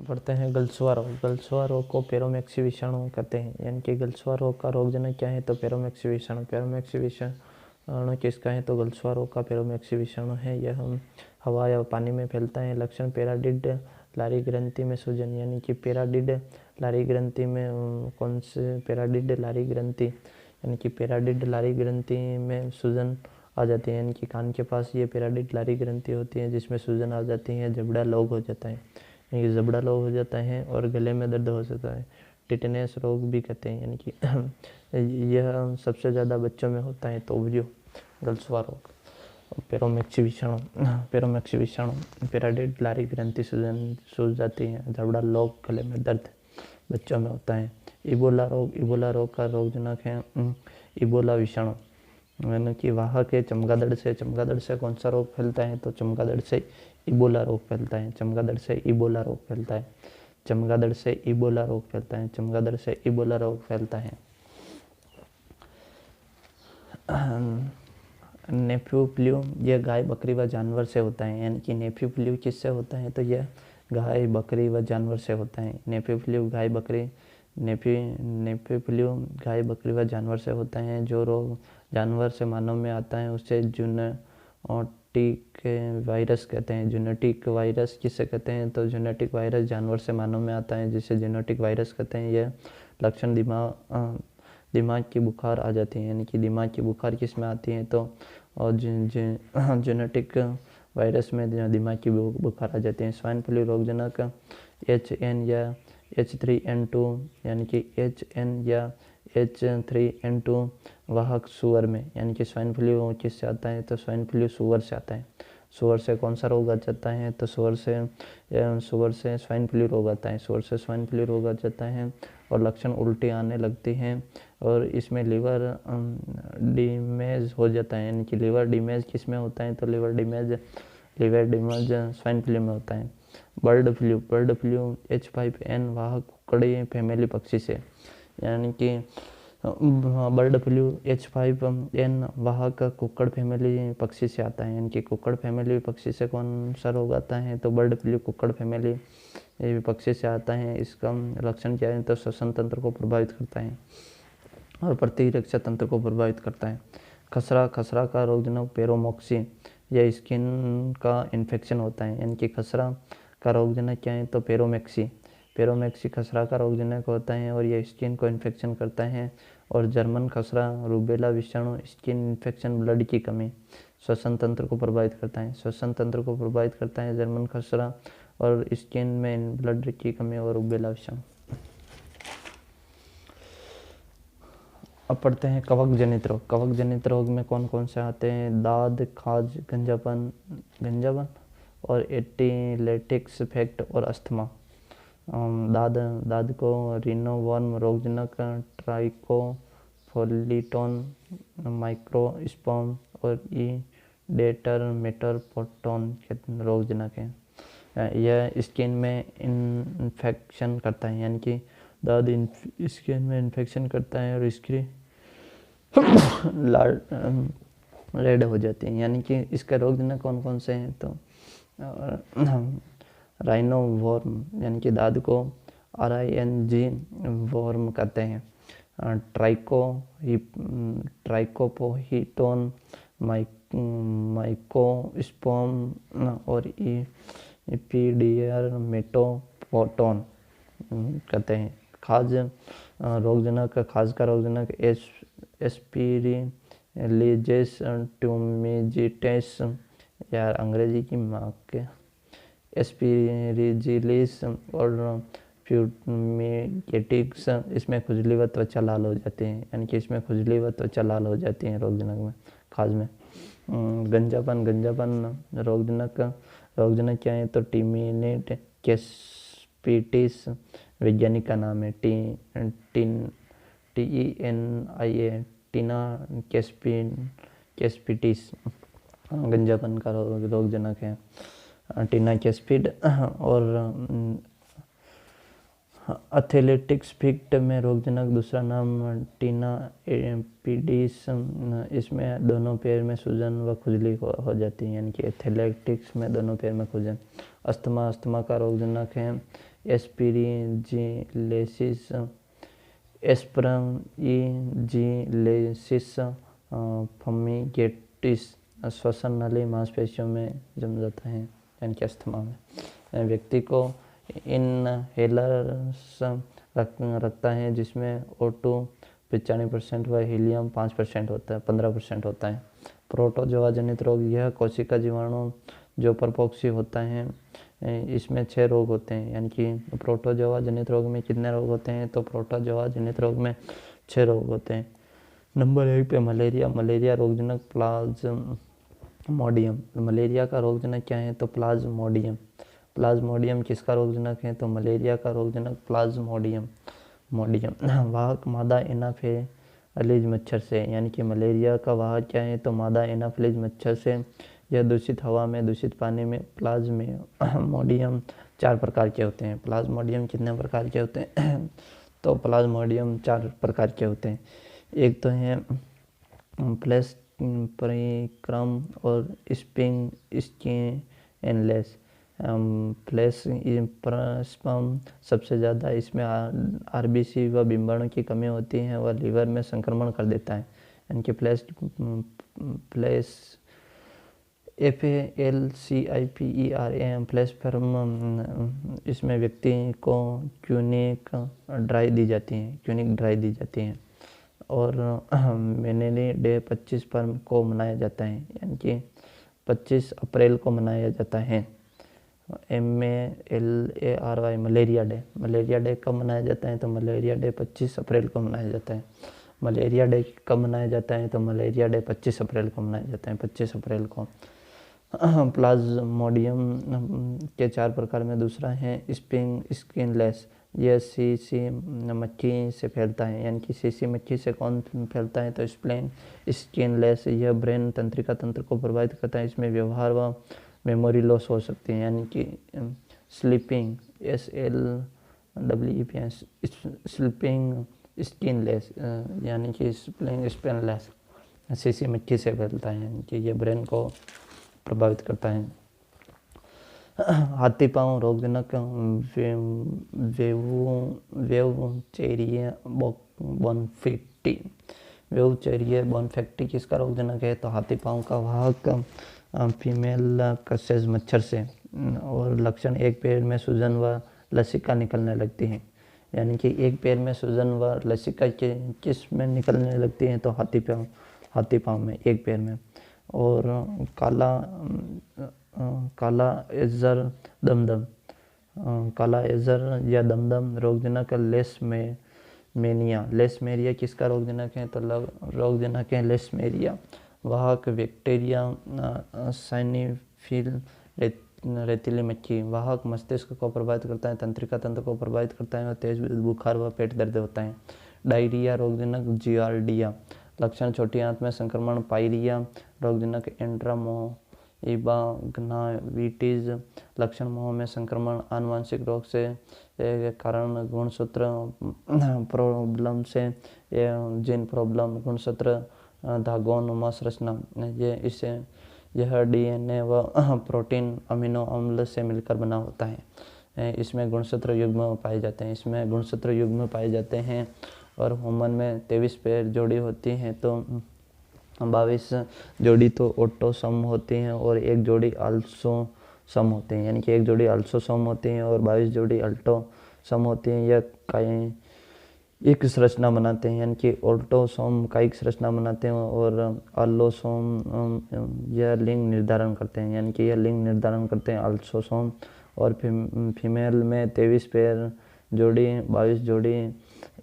पढ़ते हैं गलसुआ रोग। गलसुआ रोग को पेरोमेक्सी विषाणु कहते हैं, यानी कि गलसुआ रोग का रोगजनक क्या है तो पेरोमेक्सी विषाणु। पेरोमेक्सी विषाणु किसका है तो गलसुआ रोग का पेरोमेक्सी विषाणु है। यह हवा या पानी में फैलता है। लक्षण पेराडिड लारी ग्रंथि में सूजन, यानी कि पेराडिड लारी ग्रंथि में कौन से पेराडिड लारी ग्रंथि, यानी कि पेराडिड लारी ग्रंथि में सूजन आ जाती है, यानी कि कान के पास ये पेराडिड लारी ग्रंथि होती है जिसमें सूजन आ जाती है। जबड़ा लोग हो जाता है, यानी कि जबड़ा लोग हो जाता है और गले में दर्द हो सकता है। टिटेनस रोग भी कहते हैं, यानी कि यह सबसे ज़्यादा बच्चों में होता है। तो ओवियो गलसुआ रोग। पेरोमेक्सी विषाणु पेराडिड लारी ग्रंथि सूज जाती है। जबड़ा लोग, गले में दर्द बच्चों में होता है। इबोला रोग का रोगजनक है इबोला विषाणु, यानी कि वाहक है चमगादड़ से। चमगादड़ से कौन सा रोग फैलता है तो चमगादड़ से इबोला रोग फैलता है। चमगादड़ से इबोला रोग फैलता है। चमगादड़ से इबोला रोग फैलता है। चमगादड़ से इबोला रोग फैलता है। नेफियू फ्लू यह गाय, बकरी व जानवर से होता है, यानी कि नेफियू फ्लू किससे होता है तो यह गाय, बकरी व जानवर से होता है। नेफियू फ्लू गाय, बकरी नेफियू फ्लू गाय, बकरी व जानवर से होता है। जो रोग जानवर से मानव में आता है उसे जूनोटिक वायरस कहते हैं। जूनोटिक वायरस किसे कहते हैं तो जूनोटिक वायरस जानवर से मानव में आता है जिसे जूनोटिक वायरस कहते हैं। यह लक्षण दिमाग की बुखार आ जाती है, यानी कि दिमाग की बुखार किस में आती है तो और जेनेटिक वायरस में दिमाग की बुखार आ जाती है। स्वाइन फ्लू रोगजनक HN या H3N2, यानी कि HN या H3N2 वाहक सुअर में, यानी कि स्वाइन फ्लू किससे आता है तो स्वाइन फ्लू सुअर से आता है। सुअर से कौन सा रोग आ जाता है तो सुअर से स्वाइन फ्लू रोग आता है। सुअर से स्वाइन फ्लू रोग आ जाता है और लक्षण उल्टी आने लगती हैं और इसमें लिवर डैमेज हो जाता है, यानी कि लिवर डैमेज किस में होता है तो लिवर डैमेज स्वाइन फ्लू में होता है। बर्ड फ्लू H5N वाहक कुकड़ी फैमिली पक्षी से, यानी कि बर्ड फ्लू H5N वाहक कुक्कड़ फैमिली पक्षी से आता है, यानी कि कुक्कड़ फैमिली पक्षी से कौन सा रोग आता है तो बर्ड फ्लू कुक्कड़ फैमिली पक्षी से आता है। इसका लक्षण क्या है तो श्वसन तंत्र को प्रभावित करता है और प्रतिरक्षा तंत्र को प्रभावित करता है। खसरा का रोगजनक पेरोमोक्सी, यह स्किन का इन्फेक्शन होता है, यानी कि खसरा का रोगजनक क्या है तो पेरोमेक्सी खसरा का रोगजनक होता है और यह स्किन को इन्फेक्शन करता है। और जर्मन खसरा रूबेला विषाणु स्किन इन्फेक्शन, ब्लड की कमी, श्वसन तंत्र को प्रभावित करता है। जर्मन खसरा और स्किन में ब्लड की कमी और रूबेला विषाणु। अब पढ़ते हैं कवक जनित रोग में कौन कौन से आते हैं। दाद, खाज, गंजापन और एटीलेटिक्स इफेक्ट और अस्थमा। दाद को रिनोवर्म रोगजनक ट्राइकोफोलिटोन माइक्रोस्पोम और डेटरमेटरपोटोन के रोगजनक है। यह स्किन में इन्फेक्शन करता है, यानी कि दाद स्किन में इन्फेक्शन करता है और इसकी रेड हो जाती है, यानी कि इसका रोगजनक कौन कौन से हैं तो राइनोवॉर्म, यानी कि दाद को RING वॉर्म कहते हैं। ट्राइकोपोहिटोन माइकोस्पोम और एपिडियरमेटोपोटोन कहते हैं। खाज का रोगजनक एस्पेरिलिजेस ट्यूमेजिटेस, यार अंग्रेजी की माँ के, एस्पेरिजिलिस और फ्यूमेटिक्स, इसमें खुजली व त्वचा लाल हो जाती है, यानी कि इसमें खुजली व त्वचा लाल हो जाती है रोगजनक में, खाज में। गंजापन रोगजनक क्या है तो टीमिनेट कैस्पिटिस वैज्ञानिक का नाम है। TENIA टीना कैस्पिटिस गंजापन का रोगजनक है। टीना कैस्पिड और एथलेटिक्स फिक्ट में रोगजनक दूसरा नाम टीना एपिडिस, इसमें दोनों पैर में सूजन व खुजली हो जाती है, यानी कि एथलेटिक्स में दोनों पैर में सूजन अस्थमा का रोगजनक है एस्पिरिजिलेसिस, एस्परजिलेसिस फमिगेटिस, श्वसन नली मांसपेशियों में जम जाता है यानी कि अस्थमा में। व्यक्ति को इनहेलर्स रखता है जिसमें O2 95% व हीलियम 5% होता है, 15% होता है। प्रोटोजोआ जनित रोग, यह कोशिका जीवाणु जो परपोषी होता है, इसमें 6 रोग होते हैं। यानी कि प्रोटोजोआ जनित रोग में कितने रोग होते हैं? तो प्रोटोजोआ जनित रोग में 6 रोग होते हैं। नंबर 1 पे मलेरिया रोगजनक प्लाज्मोडियम। मलेरिया का रोगजनक क्या है? तो प्लाज्मोडियम किसका रोगजनक है? तो मलेरिया का रोगजनक प्लाज्मोडियम। वाहक मादा एनाफेलिज मच्छर से, यानी कि मलेरिया का वाहक क्या है? तो मादा एनाफेलिज मच्छर से। यह दूषित हवा में, दूषित पानी में। प्लाज्मोडियम 4 प्रकार के होते हैं। प्लाज्मोडियम कितने प्रकार के होते हैं? तो प्लाज्मोडियम 4 प्रकार के होते हैं। एक तो है प्लेस परिक्रम और स्पिंग स्किनलेस। फ्लैश परस्पम सबसे ज़्यादा, इसमें आरबीसी व बिंबाणु की कमी होती है वह लीवर में संक्रमण कर देता है। यानी कि फ्लैश FALCIPERAM फ्लैशफॉर्म, इसमें व्यक्ति को क्यूनिक ड्राई दी जाती है और मेनेली डे 25 फर्म को मनाया जाता है, यानी कि 25 अप्रैल को मनाया जाता है। MALARY मलेरिया डे कब मनाया जाता है? तो मलेरिया डे 25 अप्रैल को मनाया जाता है। मलेरिया डे कब मनाया जाता है? तो मलेरिया डे 25 अप्रैल को मनाया जाता है, 25 अप्रैल को। प्लाज्मोडियम के 4 प्रकार में दूसरा है स्पिंग स्किनलेस। यह सीसी मक्खी से फैलता है, यानी कि सीसी मक्खी से कौन फैलता है? तो स्प्लेन स्किनलेस। यह ब्रेन तंत्रिका तंत्र को प्रभावित करता है, इसमें व्यवहार व मेमोरी लॉस हो सकती है, यानी कि स्लीपिंग स्लीपिंग स्किनलेस, यानी कि स्प्लिंग स्पिनलेस सीसी मक्खी से फैलता है, यानी कि ये ब्रेन को प्रभावित करता है। हाथी पाँव रोगजनक वेवचेरिया बोनफेक्टी किसका रोगजनक है? तो हाथी पाँव का वाहक फीमेल कसेज मच्छर से। और लक्षण, एक पैर में सूजन व लसिका निकलने लगती है, यानी कि एक पैर में सूजन व लसिका किस में निकलने लगती है? तो हाथी पाँव में, एक पैर में। और काला एजर दमदम, काला एजर या दमदम रोगजनक लेशमेरिया किसका रोगजनक है? तो रोगजनक है लेशमेरिया। वाहक बैक्टीरिया साइनोफिल रेतीली मक्खी। वाहक मस्तिष्क को प्रभावित करता है, तंत्रिका तंत्र को प्रभावित करता है और तेज बुखार व पेट दर्द होता है। डायरिया रोगजनक जियार्डिया। लक्षण, छोटी आंत में संक्रमण। पायरिया रोगजनक एंट्रामोइबाग्नाविटीज। लक्षण, मुंह में संक्रमण। आनुवंशिक रोग से कारण गुणसूत्र प्रॉब्लम से, जीन प्रॉब्लम, गुणसूत्र धागों संरचना, यह डीएनए व प्रोटीन अमीनो अम्ल से मिलकर बना होता है। इसमें गुणसूत्र युग्म पाए जाते हैं और ह्यूमन में 23 पैर जोड़ी होती हैं, तो 22 जोड़ी तो ऑटोसोम होती हैं और एक जोड़ी अल्सोसोम होते हैं, यानी कि एक जोड़ी अल्सोसोम होती हैं और 22 जोड़ी अल्टोसोम होती हैं। यह एक संरचना बनाते हैं, यानी कि ऑटोसोम कायिक संरचना बनाते हैं और अल्लोसोम यह लिंग निर्धारण करते हैं, यानी कि यह लिंग निर्धारण करते हैं अल्सोसोम। और फीमेल में 23 पैर जोड़ी, 22 जोड़ी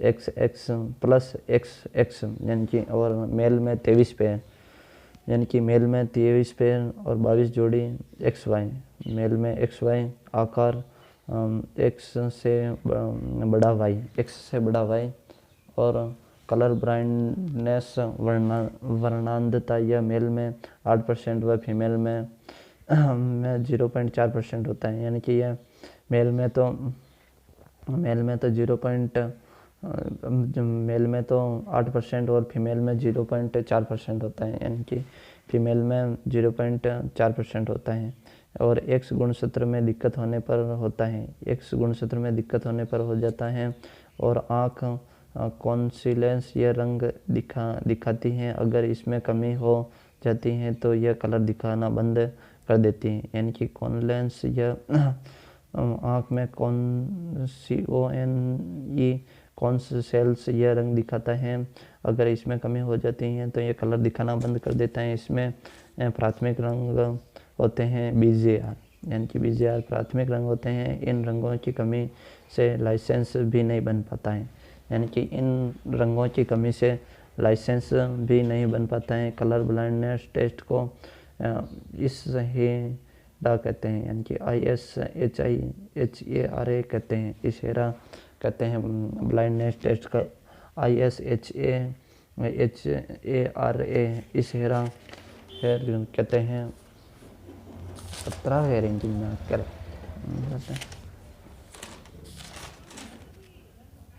XX प्लस XX, यानी कि, और मेल में 23 पैर, यानी कि मेल में 23 पैर और 22 जोड़ी XY। मेल में XY आकार X से बड़ा Y और कलर ब्राइंडनेस वर्णांधता, यह मेल में 8% व फीमेल में 0.4% होता है, यानी कि यह मेल में तो 8% और फीमेल में 0.4% होता है, यानी कि फीमेल में 0.4% होता है। और एक्स गुणसूत्र में दिक्कत होने पर होता है, एक्स गुणसूत्र में दिक्कत होने पर हो जाता है। और आँख कॉन्सिलेंस यह रंग दिखाती हैं, अगर इसमें कमी हो जाती है तो यह कलर दिखाना बंद कर देती है। यानी कि कॉन्लेंस यह आँख में कॉन्स सेल्स यह रंग दिखाता है, अगर इसमें कमी हो जाती है तो यह कलर दिखाना बंद कर देता है। इसमें प्राथमिक रंग होते हैं BGR, यानी कि BGR प्राथमिक रंग होते हैं। इन रंगों की कमी से लाइसेंस भी नहीं बन पाता है, यानी कि इन रंगों की कमी से लाइसेंस भी नहीं बन पाता है। कलर ब्लाइंडनेस टेस्ट को इशेरा कहते हैं, यानी कि ISHARA कहते हैं, इशेरा कहते हैं ब्लाइंडनेस टेस्ट का। ISHARA इशेरा कहते हैं। 17 रैंकिंग में करें